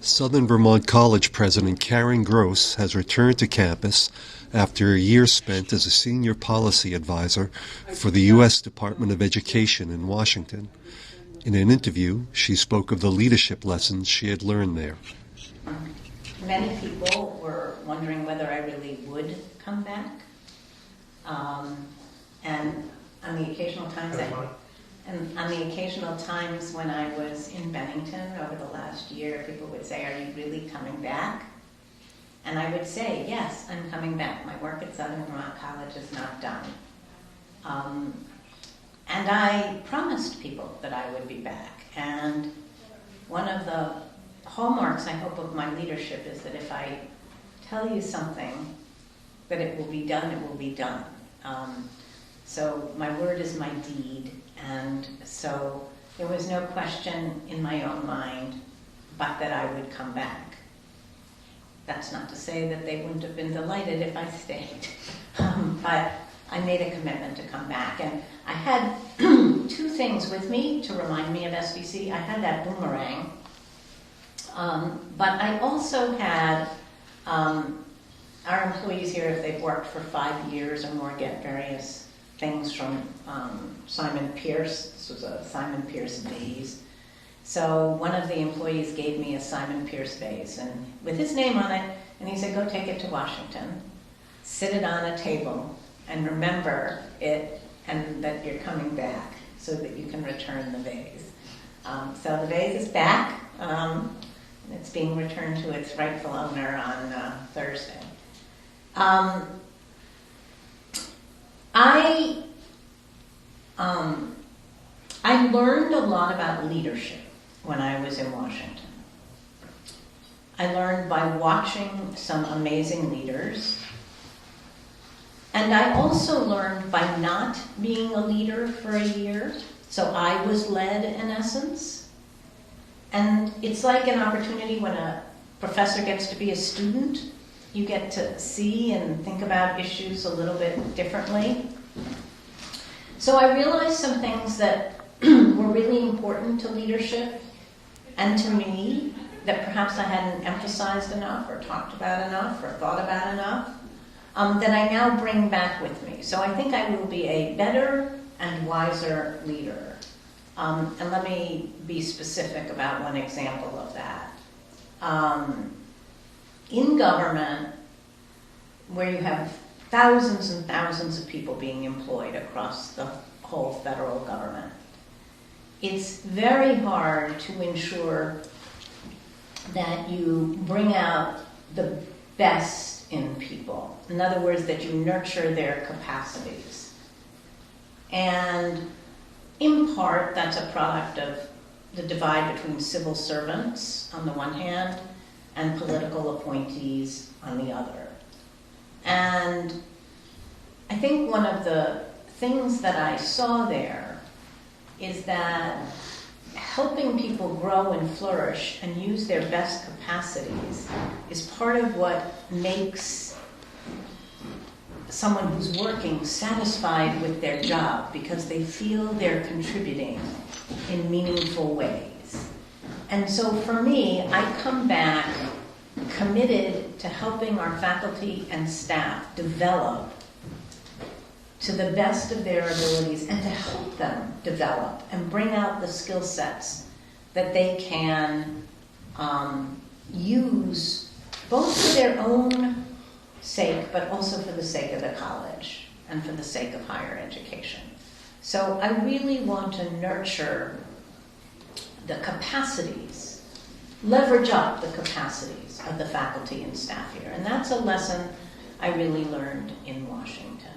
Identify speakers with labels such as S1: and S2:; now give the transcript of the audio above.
S1: Southern Vermont College President Karen Gross has returned to campus after a year spent as a senior policy advisor for the U.S. Department of Education in Washington. In an interview, she spoke of the leadership lessons she had learned there.
S2: Many people were wondering whether I really would come back. And on the occasional times when I was in Bennington over the last year, people would say, "Are you really coming back?" And I would say, "Yes, I'm coming back. My work at Southern Vermont College is not done." And I promised people that I would be back. And one of the hallmarks, I hope, of my leadership is that if I tell you something, that it will be done, it will be done. So my word is my deed, and so there was no question in my own mind but that I would come back. That's not to say that they wouldn't have been delighted if I stayed, but I made a commitment to come back. And I had two things with me to remind me of SVC. I had that boomerang, but I also had our employees here, if they've worked for 5 years or more, get various things from Simon Pierce. This was a Simon Pierce vase. So one of the employees gave me a Simon Pierce vase and with his name on it, and he said, "Go take it to Washington, sit it on a table, and remember it, and that you're coming back so that you can return the vase." So the vase is back. It's being returned to its rightful owner on Thursday. I learned a lot about leadership when I was in Washington. I learned by watching some amazing leaders. And I also learned by not being a leader for a year. So I was led, in essence. And it's like an opportunity when a professor gets to be a student. You get to see and think about issues a little bit differently. So I realized some things that were really important to leadership and to me that perhaps I hadn't emphasized enough or talked about enough or thought about enough, that I now bring back with me. So I think I will be a better and wiser leader. And let me be specific about one example of that. In government, where you have thousands and thousands of people being employed across the whole federal government, it's very hard to ensure that you bring out the best in people. In other words, that you nurture their capacities. And in part, that's a product of the divide between civil servants on the one hand and political appointees on the other. And I think one of the things that I saw there is that helping people grow and flourish and use their best capacities is part of what makes someone who's working satisfied with their job, because they feel they're contributing in meaningful ways. And so for me, I come back committed to helping our faculty and staff develop to the best of their abilities and to help them develop and bring out the skill sets that they can use both for their own sake, but also for the sake of the college and for the sake of higher education. So I really want to nurture the capacities, leverage up the capacities of the faculty and staff here. And that's a lesson I really learned in Washington.